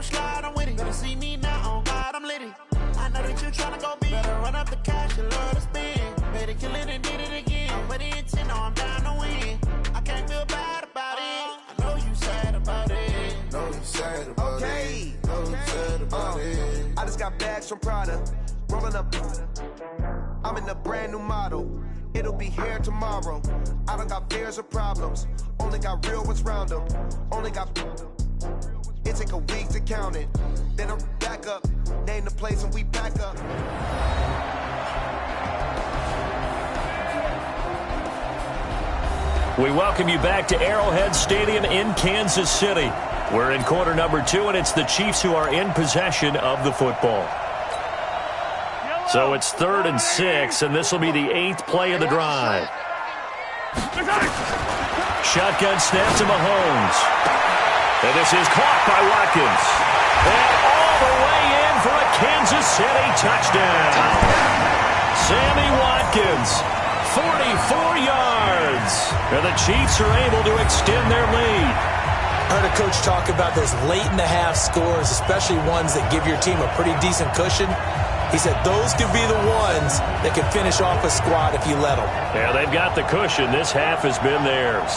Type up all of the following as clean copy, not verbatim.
don't slide, I'm with it. Better see me now, on God, I'm litty. I know that you tryna go big. Better run up the cash and love to spend. Better kill it and did it again. I'm with the intent, no, I'm down to win. I can't feel bad about it. I know you sad about it. Know you sad about it. Know you sad about it. I just got bags from Prada. Rolling up. I'm in a brand new model. It'll be here tomorrow. I don't got fears or problems. Only got real ones round them. Only got. It take a week to count it. Then I'm back up. Name the place and we back up. We welcome you back to Arrowhead Stadium in Kansas City. We're in quarter number 2, and it's the Chiefs who are in possession of the football. So it's 3rd and 6, and this will be the 8th play of the drive. Shotgun snap to Mahomes. And this is caught by Watkins. And all the way in for a Kansas City touchdown. Sammy Watkins, 44 yards. And the Chiefs are able to extend their lead. I heard a coach talk about those late-in-the-half scores, especially ones that give your team a pretty decent cushion. He said those could be the ones that can finish off a squad if you let them. Yeah, they've got the cushion. This half has been theirs.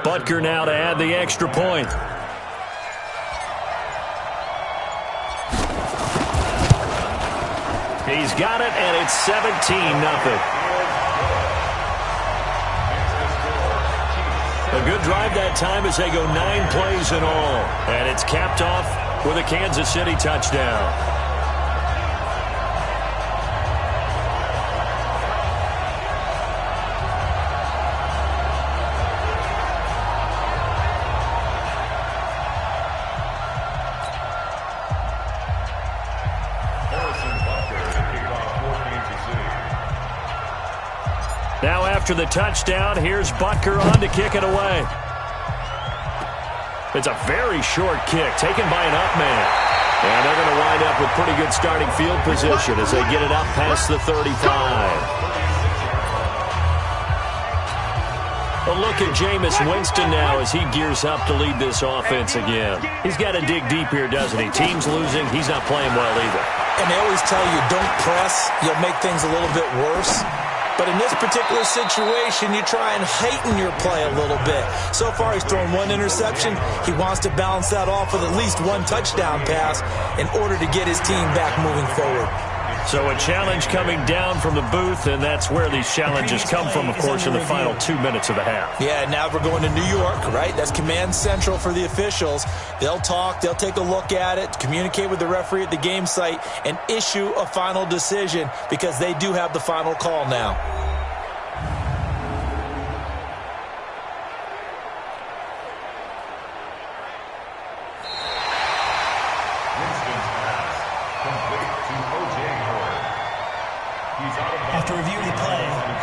Butker now to add the extra point. He's got it, and it's 17-0. A good drive that time as they go 9 plays in all. And it's capped off with a Kansas City touchdown. Now after the touchdown, here's Butker on to kick it away. It's a very short kick taken by an up man. And they're going to wind up with pretty good starting field position as they get it up past the 35. A look at Jameis Winston now as he gears up to lead this offense again. He's got to dig deep here, doesn't he? Team's losing. He's not playing well either. And they always tell you, don't press. You'll make things a little bit worse. But in this particular situation, you try and heighten your play a little bit. So far, he's thrown one interception. He wants to balance that off with at least one touchdown pass in order to get his team back moving forward. So a challenge coming down from the booth, and that's where these challenges come from, of course, in the final 2 minutes of the half. Yeah, now we're going to New York, right? That's command central for the officials. They'll talk, they'll take a look at it, communicate with the referee at the game site, and issue a final decision because they do have the final call now.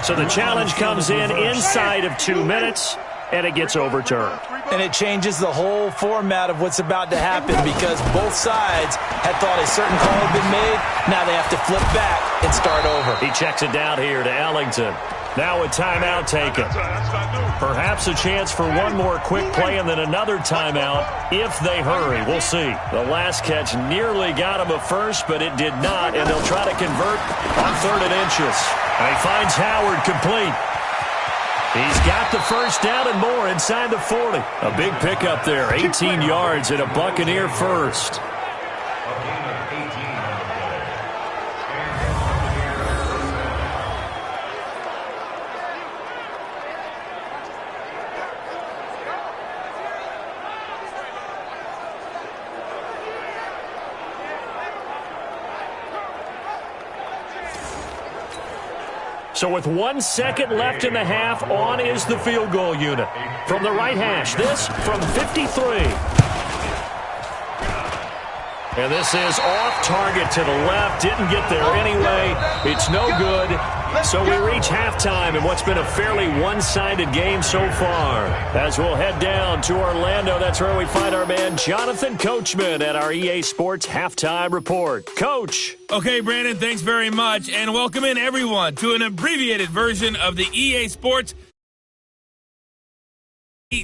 So the challenge comes in inside of 2 minutes, and it gets overturned. And it changes the whole format of what's about to happen because both sides had thought a certain call had been made. Now they have to flip back and start over. He checks it down here to Ellington. Now a timeout taken. Perhaps a chance for one more quick play and then another timeout if they hurry. We'll see. The last catch nearly got him a first, but it did not, and they'll try to convert on 3rd and inches. And he finds Howard complete. He's got the first down and more inside the 40. A big pickup there, 18 yards and a Buccaneer first. So with 1 second left in the half, on is the field goal unit. From the right hash, this from 53. And this is off target to the left. Didn't get there anyway. It's no good. So we reach halftime in what's been a fairly one-sided game so far. As we'll head down to Orlando, that's where we find our man Jonathan Coachman at our EA Sports Halftime Report. Coach. Okay, Brandon, thanks very much. And welcome in, everyone, to an abbreviated version of the EA Sports.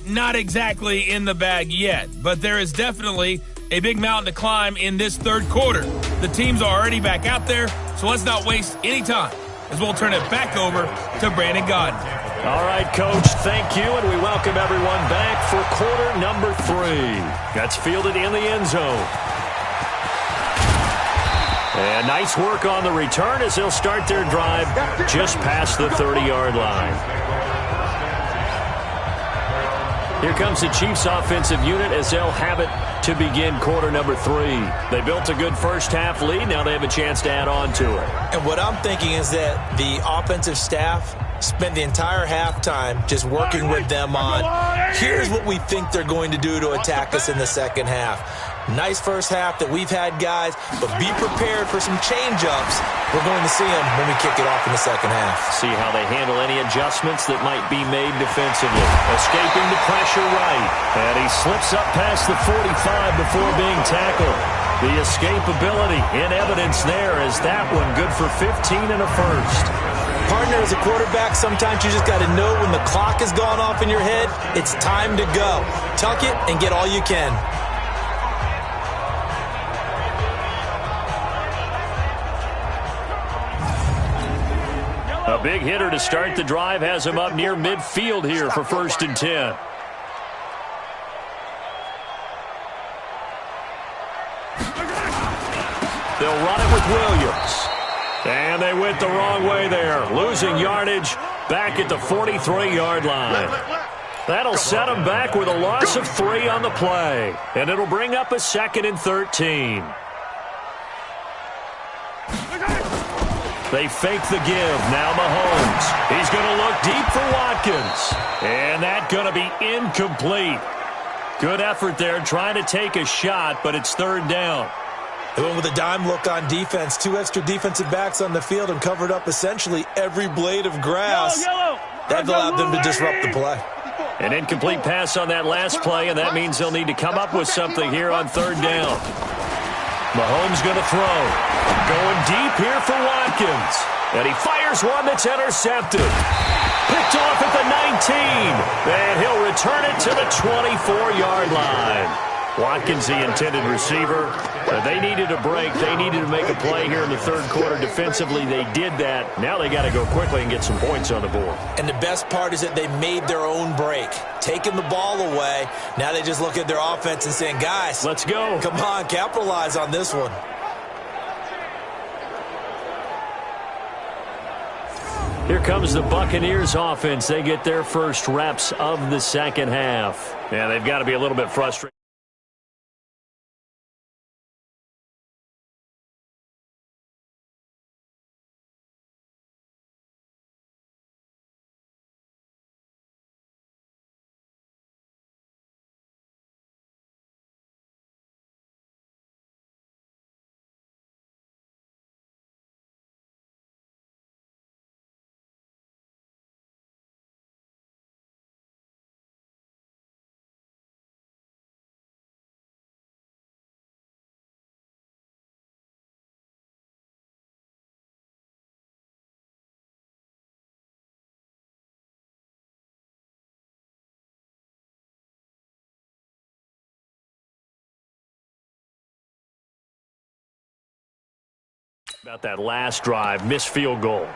Not exactly in the bag yet, but there is definitely a big mountain to climb in this third quarter. The teams are already back out there, so let's not waste any time as we'll turn it back over to Brandon Godden. All right, Coach, thank you, and we welcome everyone back for quarter number 3. That's fielded in the end zone. And nice work on the return as they'll start their drive just past the 30-yard line. Here comes the Chiefs offensive unit as they'll have it to begin quarter number 3. They built a good first half lead. Now they have a chance to add on to it. And what I'm thinking is that the offensive staff spent the entire halftime just working with them on, here's what we think they're going to do to attack us in the second half. Nice first half that we've had, guys, but be prepared for some change-ups. We're going to see them when we kick it off in the second half. See how they handle any adjustments that might be made defensively. Escaping the pressure right. And he slips up past the 45 before being tackled. The escapability in evidence there as that one good for 15 and a first. Partner, as a quarterback, sometimes you just got to know when the clock has gone off in your head, it's time to go. Tuck it and get all you can. A big hitter to start the drive has him up near midfield here for 1st and 10. They'll run it with Williams. And they went the wrong way there, losing yardage back at the 43-yard line. That'll set them back with a loss of 3 on the play. And it'll bring up a 2nd and 13. They fake the give. Now Mahomes. He's going to look deep for Watkins. And that's going to be incomplete. Good effort there trying to take a shot, but it's 3rd down. They went with a dime look on defense. 2 extra defensive backs on the field and covered up essentially every blade of grass. That allowed them to disrupt the play. An incomplete pass on that last play, and that means they'll need to come up with something here on third down. Mahomes going to throw. Going deep here for Watkins. And he fires one that's intercepted. Picked off at the 19. And he'll return it to the 24-yard line. Watkins, the intended receiver. They needed a break. They needed to make a play here in the third quarter. Defensively, they did that. Now they got to go quickly and get some points on the board. And the best part is that they made their own break. Taking the ball away. Now they just look at their offense and saying, guys, let's go. Come on, capitalize on this one. Here comes the Buccaneers offense. They get their first reps of the second half. Yeah, they've got to be a little bit frustrated. About that last drive, missed field goal.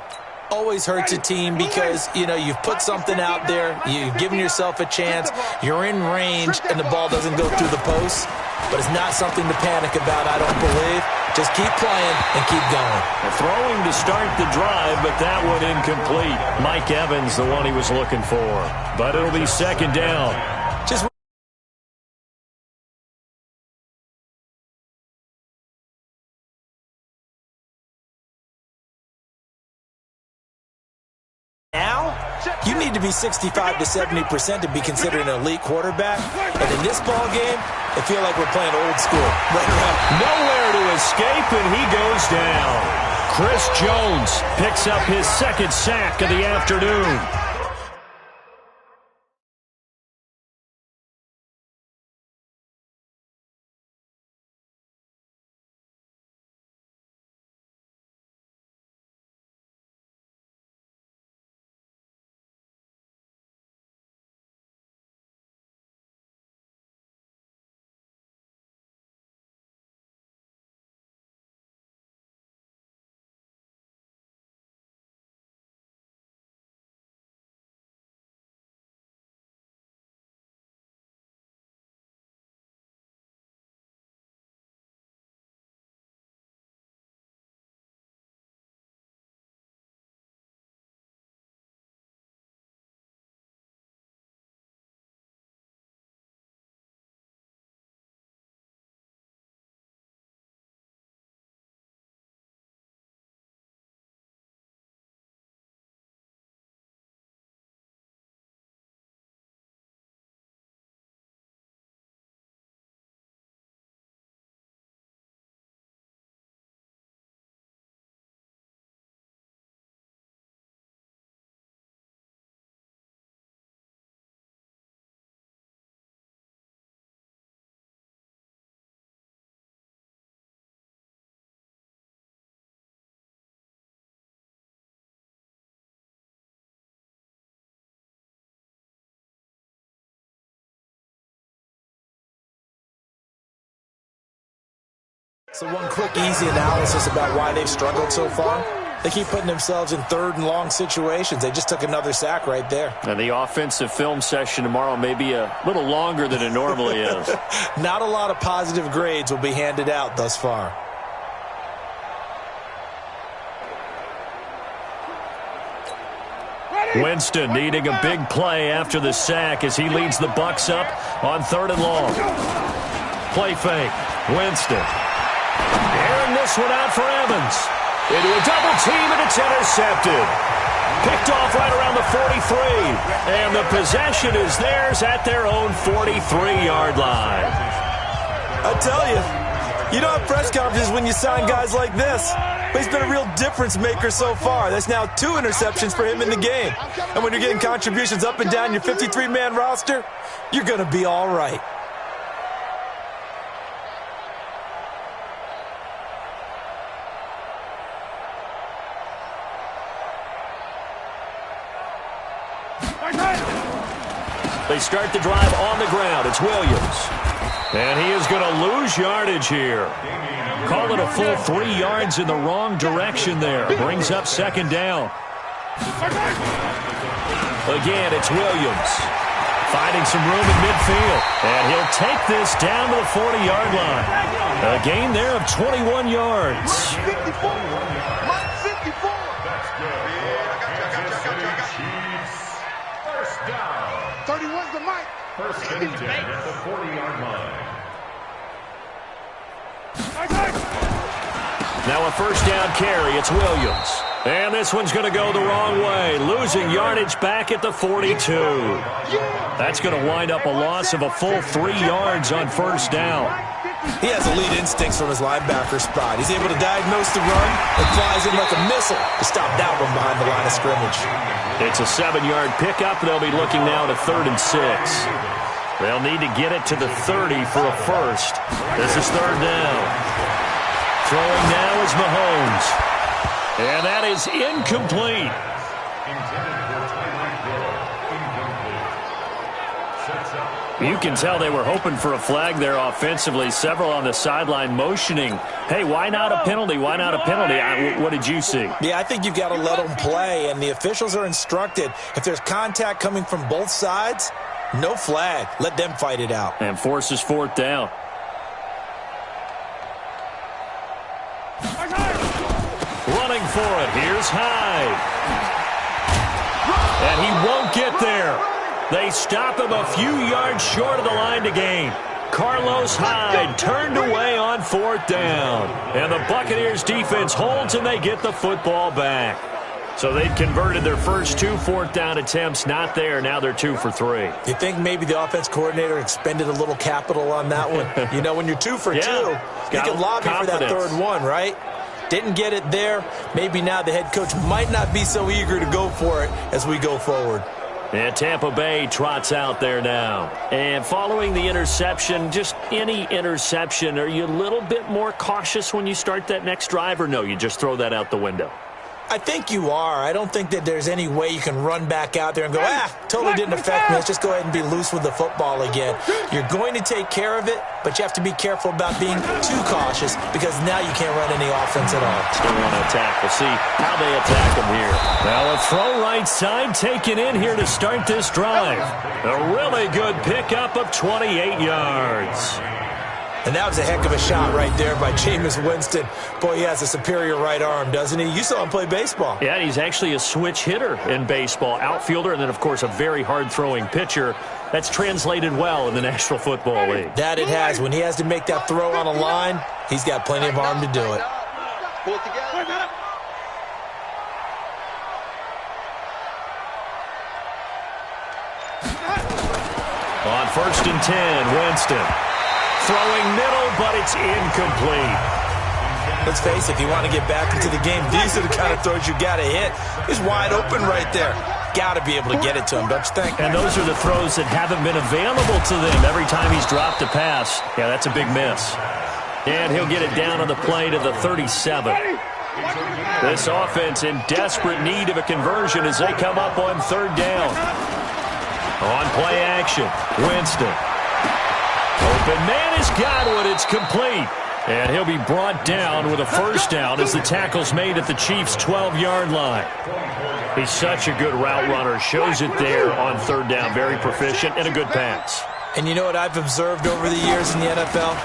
Always hurts a team because, you've put something out there, you've given yourself a chance, you're in range, and the ball doesn't go through the post. But it's not something to panic about, I don't believe. Just keep playing and keep going. Throwing to start the drive, but that one incomplete. Mike Evans, the one he was looking for. But it'll be second down. Just you need to be 65 to 70% to be considered an elite quarterback. And in this ball game, I feel like we're playing old school. Nowhere to escape, and he goes down. Chris Jones picks up his second sack of the afternoon. So one quick, easy analysis about why they've struggled so far. They keep putting themselves in third and long situations. They just took another sack right there. And the offensive film session tomorrow may be a little longer than it normally is. Not a lot of positive grades will be handed out thus far. Winston needing a big play after the sack as he leads the Bucs up on third and long. Play fake. Winston. Airing this one out for Evans. Into a double team, and it's intercepted. Picked off right around the 43. And the possession is theirs at their own 43-yard line. I tell you, You don't have press conferences when you sign guys like this. But he's been a real difference maker so far. That's now 2 interceptions for him in the game. And when you're getting contributions up and down your 53-man roster, you're going to be all right. They start the drive on the ground. It's Williams. And he is going to lose yardage here. Call it a full 3 yards in the wrong direction there. Brings up second down. Again, it's Williams. Finding some room in midfield. And he'll take this down to the 40-yard line. A gain there of 21 yards. 31's the mic. First and 10 at the 40-yard line. Now a first down carry. It's Williams. And this one's going to go the wrong way. Losing yardage back at the 42. That's going to wind up a loss of a full 3 yards on first down. He has elite instincts from his linebacker spot. He's able to diagnose the run and flies in like a missile to stop that one behind the line of scrimmage. It's a 7-yard pickup. They'll be looking now to 3rd and 6. They'll need to get it to the 30 for a first. This is 3rd down. Throwing now is Mahomes. And that is incomplete. You can tell they were hoping for a flag there offensively. Several on the sideline motioning, hey, why not a penalty? Why not a penalty? What did you see? Yeah, I think you've got to let them play, and the officials are instructed. If there's contact coming from both sides, no flag. Let them fight it out. And forces 4th down. Running for it. Here's Hyde. And he won't get there. They stop him a few yards short of the line to gain. Carlos Hyde turned away on 4th down. And the Buccaneers defense holds and they get the football back. So they'd converted their first 2 4th down attempts. Not there. Now they're 2 for 3. You think maybe the offense coordinator expended a little capital on that one? You know, when you're 2 for 2, you can lobby for that 3rd one, right? Didn't get it there. Maybe now the head coach might not be so eager to go for it as we go forward. And Tampa Bay trots out there now. And following the interception, just any interception, are you a little bit more cautious when you start that next drive, or no, you just throw that out the window? I think you are. I don't think that there's any way you can run back out there and go, totally didn't affect me. Let's just go ahead and be loose with the football again. You're going to take care of it, but you have to be careful about being too cautious because now you can't run any offense at all. Still want to attack. We'll see how they attack them here. Now a throw right side taken in here to start this drive. A really good pickup of 28 yards. And that was a heck of a shot right there by Jameis Winston. Boy, he has a superior right arm, doesn't he? You saw him play baseball. Yeah, he's actually a switch hitter in baseball. Outfielder, and then, of course, a very hard-throwing pitcher. That's translated well in the National Football League. That it has. When he has to make that throw on a line, he's got plenty of arm to do it. Pull it together. On 1st and 10, Winston. Throwing middle, but it's incomplete. Let's face it, if you want to get back into the game, these are the kind of throws you got to hit. He's wide open right there. Got to be able to get it to him, don't you think? And those are the throws that haven't been available to them every time he's dropped a pass. Yeah, that's a big miss. And he'll get it down on the play to the 37. This offense in desperate need of a conversion as they come up on 3rd down. On play action, Winston. Open man has got one. It's complete. And he'll be brought down with a first down as the tackle's made at the Chiefs' 12-yard line. He's such a good route runner. Shows it there on 3rd down. Very proficient and a good pass. And you know what I've observed over the years in the NFL?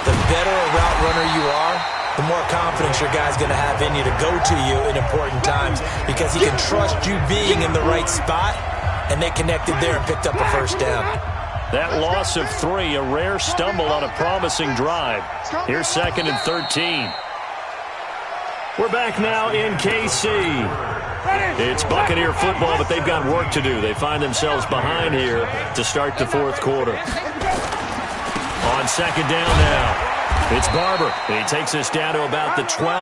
The better a route runner you are, the more confidence your guy's going to have in you to go to you in important times because he can trust you being in the right spot, and they connected there and picked up a first down. That loss of 3, a rare stumble on a promising drive. Here's 2nd and 13. We're back now in KC. It's Buccaneer football, but they've got work to do. They find themselves behind here to start the 4th quarter. On 2nd down now. It's Barber. He takes us down to about the 12.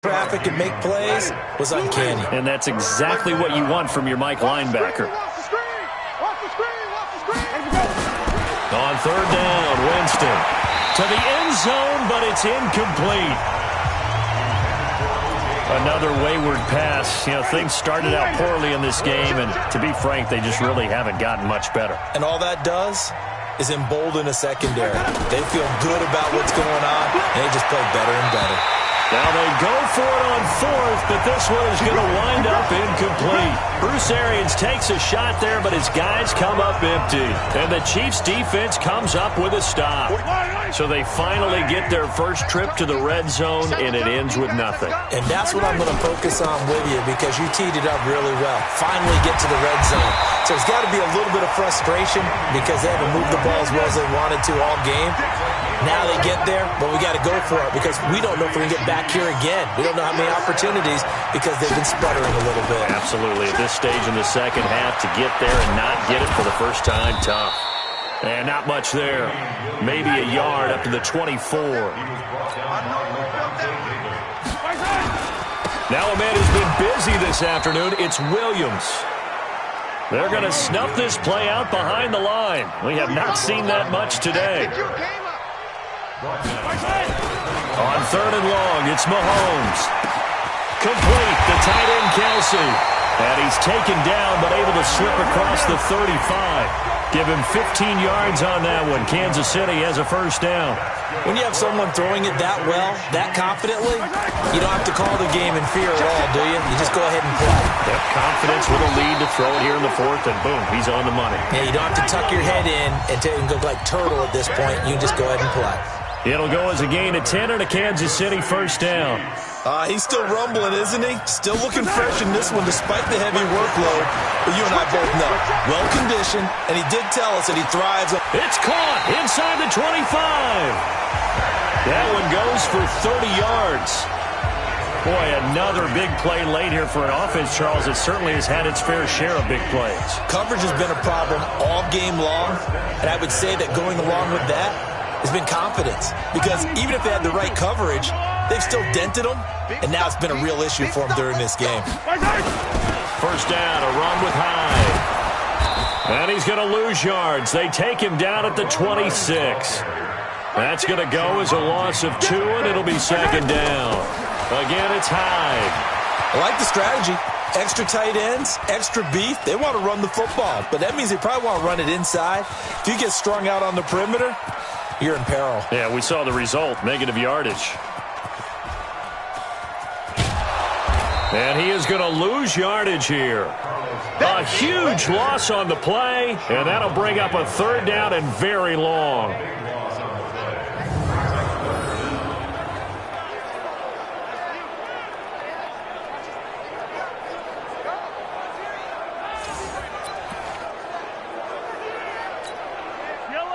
Traffic and make plays was uncanny. And that's exactly what you want from your Mike linebacker. On third down, Winston to the end zone, but it's incomplete. Another wayward pass. You know, things started out poorly in this game, and to be frank, they just really haven't gotten much better. And all that does is embolden a secondary. They feel good about what's going on, and they just play better and better. Now they go for it on fourth, but this one is going to wind up incomplete. Bruce Arians takes a shot there, but his guys come up empty. And the Chiefs' defense comes up with a stop. So they finally get their first trip to the red zone, and it ends with nothing. And that's what I'm going to focus on with you, because you teed it up really well. Finally get to the red zone. So there's got to be a little bit of frustration because they haven't moved the ball as well as they wanted to all game. Now they get there, but we got to go for it because we don't know if we can get back here again. We don't know how many opportunities because they've been sputtering a little bit. Absolutely. At this stage in the second half, to get there and not get it for the first time, tough. And not much there. Maybe a yard up to the 24. Now a man who's been busy this afternoon. It's Williams. They're going to snuff this play out behind the line. We have not seen that much today. On third and long, it's Mahomes. Complete to tight end Kelsey. And he's taken down, but able to slip across the 35. Give him 15 yards on that one. Kansas City has a first down. When you have someone throwing it that well, that confidently, you don't have to call the game in fear at all, do you? You just go ahead and play. Yep, confidence with a lead to throw it here in the fourth, and boom, he's on the money. Yeah, you don't have to tuck your head in and go like turtle at this point. You can just go ahead and play. It'll go as a gain of 10 and a Kansas City first down. He's still rumbling, isn't he? Still looking fresh in this one despite the heavy workload. But you and I both know, well-conditioned, and he did tell us that he thrives. It's caught inside the 25. That one goes for 30 yards. Boy, another big play late here for an offense, Charles. It certainly has had its fair share of big plays. Coverage has been a problem all game long, and I would say that going along with that has been confidence. Because even if they had the right coverage, they've still dented them, and now it's been a real issue for them during this game. First down, a run with Hyde. And he's going to lose yards. They take him down at the 26. That's going to go as a loss of 2, and it'll be second down. Again, it's Hyde. I like the strategy. Extra tight ends, extra beef. They want to run the football, but that means they probably want to run it inside. If you get strung out on the perimeter, you're in peril. Yeah, we saw the result, negative yardage. And he is going to lose yardage here. A huge loss on the play, and that'll bring up a third down and very long.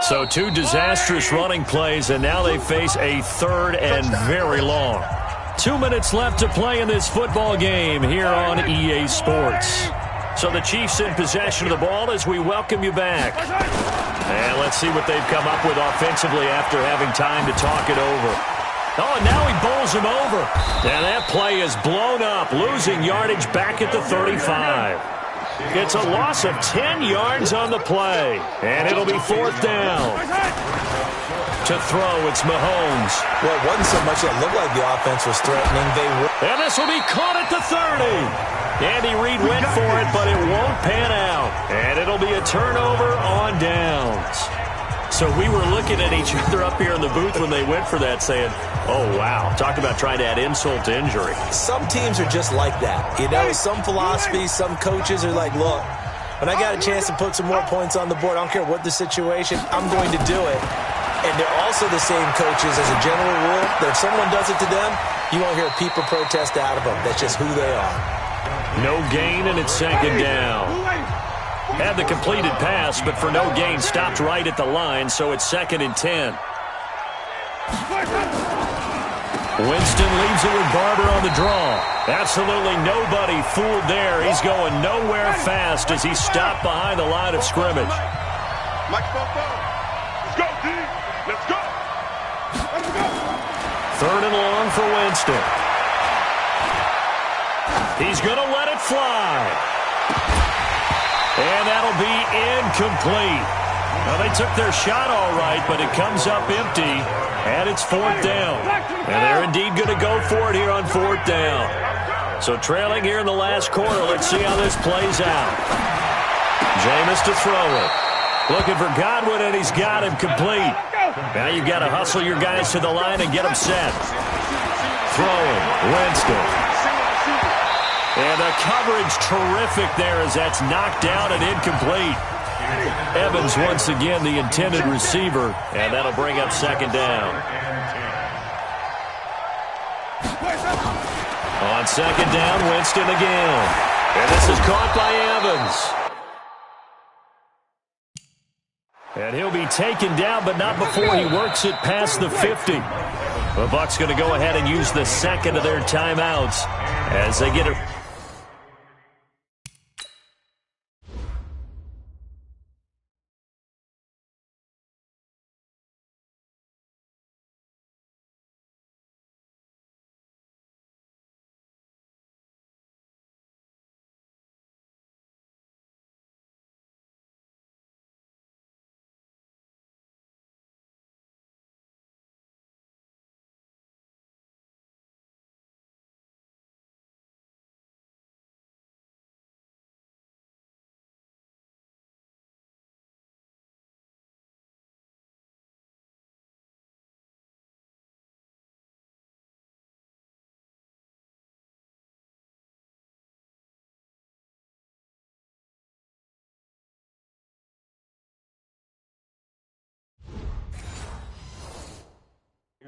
So 2 disastrous running plays, and now they face a third and very long. 2 minutes left to play in this football game here on EA Sports. So the Chiefs in possession of the ball as we welcome you back. And let's see what they've come up with offensively after having time to talk it over. Oh, and now he bowls him over. And that play is blown up, losing yardage back at the 35. It's a loss of 10 yards on the play. And it'll be fourth down. To throw, it's Mahomes. Well, it wasn't so much that looked like the offense was threatening. And this will be caught at the 30. Andy Reid went for it, but it won't pan out. And it'll be a turnover on downs. So we were looking at each other up here in the booth when they went for that, saying, oh, wow. Talk about trying to add insult to injury. Some teams are just like that. You know, some philosophies, some coaches are like, look, when I got a chance to put some more points on the board, I don't care what the situation, I'm going to do it. And they're also the same coaches as a general rule that if someone does it to them, you won't hear a peep or protest out of them. That's just who they are. No gain, and it's second down. Had the completed pass, but for no gain, stopped right at the line, so it's 2nd and 10. Winston leaves it with Barber on the draw. Absolutely nobody fooled there. He's going nowhere fast as he stopped behind the line of scrimmage. Let's go, D. Let's go. Third and long for Winston. He's going to let it fly. And that'll be incomplete. Well, they took their shot all right, but it comes up empty, and it's fourth down. And they're indeed going to go for it here on fourth down. So trailing here in the last quarter, let's see how this plays out. Jameis to throw it. Looking for Godwin, and he's got him complete. Now you've got to hustle your guys to the line and get them set. Throwing, Winston. And the coverage terrific there as that's knocked down and incomplete. Evans once again the intended receiver, and that'll bring up second down. On second down, Winston again. And this is caught by Evans. And he'll be taken down, but not before he works it past the 50. The Bucs going to go ahead and use the second of their timeouts as they get it.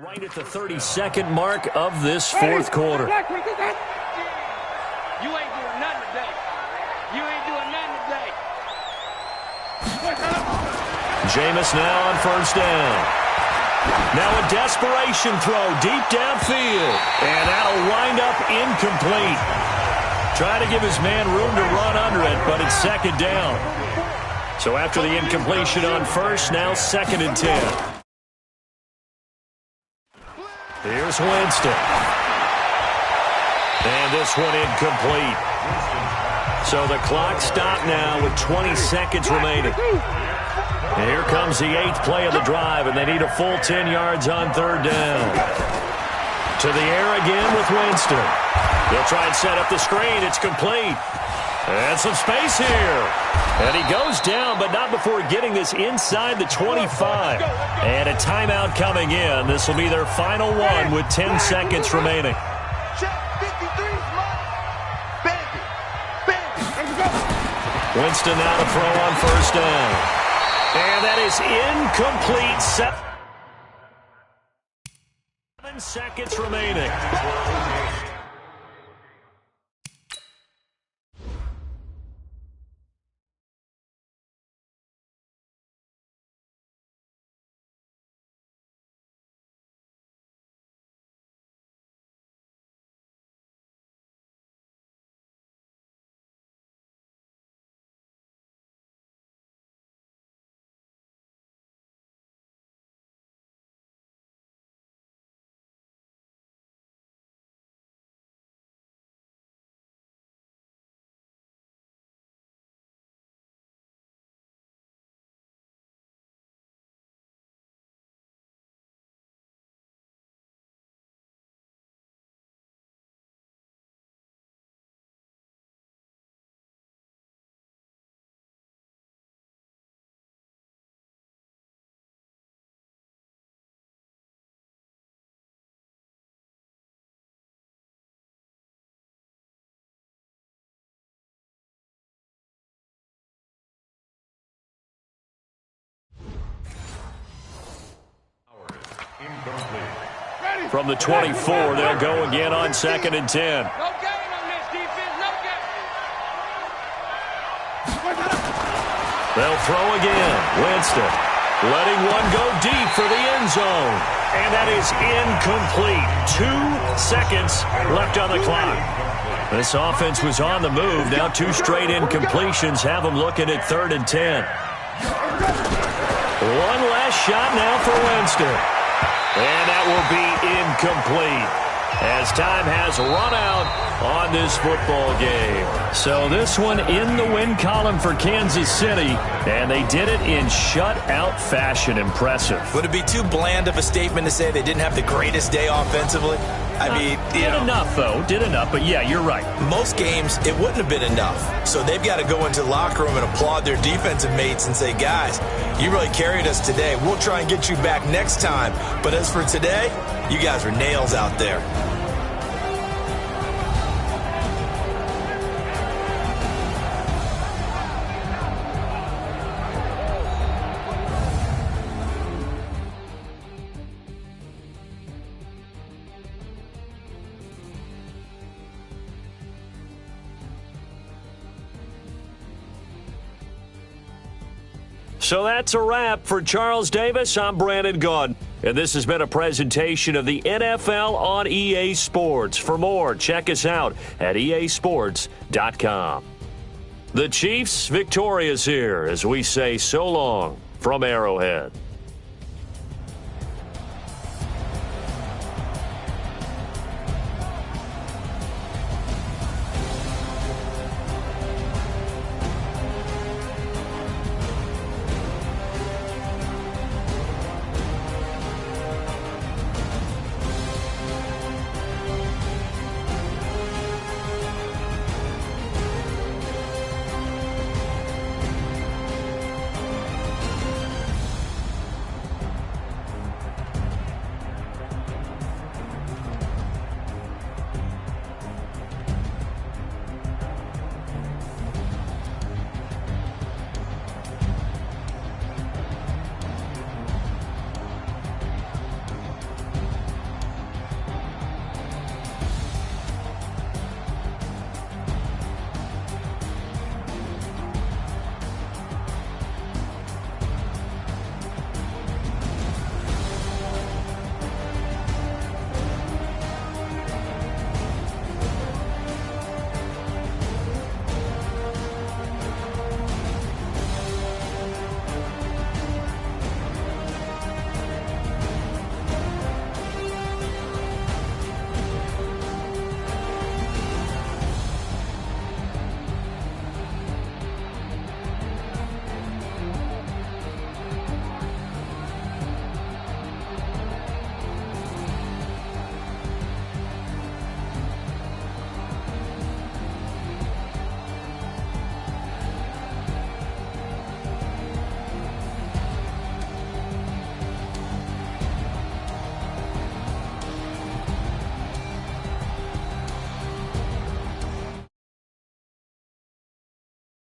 Right at the 32nd mark of this fourth quarter. You ain't doing nothing today. You ain't doing nothing today. Jameis now on first down. Now a desperation throw deep downfield. And that'll wind up incomplete. Try to give his man room to run under it, but it's second down. So after the incompletion on first, now second and 10. Here's Winston. And this one incomplete. So the clock stopped now with 20 seconds remaining. And here comes the 8th play of the drive, and they need a full 10 yards on third down. To the air again with Winston. They'll try and set up the screen. It's complete. And some space here. And he goes down, but not before getting this inside the 25. And a timeout coming in. This will be their final one with 10 seconds remaining. Winston now to throw on first down. And that is incomplete. 7 seconds remaining. From the 24, they'll go again on second and 10. No gain on this defense. No gain. They'll throw again. Winston. letting one go deep for the end zone. And that is incomplete. 2 seconds left on the clock. This offense was on the move. Now 2 straight incompletions have them looking at 3rd and 10. One last shot now for Winston. And that will be incomplete as time has run out on this football game. So this one in the win column for Kansas City, and they did it in shutout fashion. Impressive. Would it be too bland of a statement to say they didn't have the greatest day offensively? I mean, did enough, though. Did enough, but yeah, you're right. Most games, it wouldn't have been enough. So they've got to go into the locker room and applaud their defensive mates and say, guys, you really carried us today. We'll try and get you back next time. But as for today, you guys were nails out there. So that's a wrap for Charles Davis. I'm Brandon Gaudin, and this has been a presentation of the NFL on EA Sports. For more, check us out at easports.com. The Chiefs victorious here as we say so long from Arrowhead.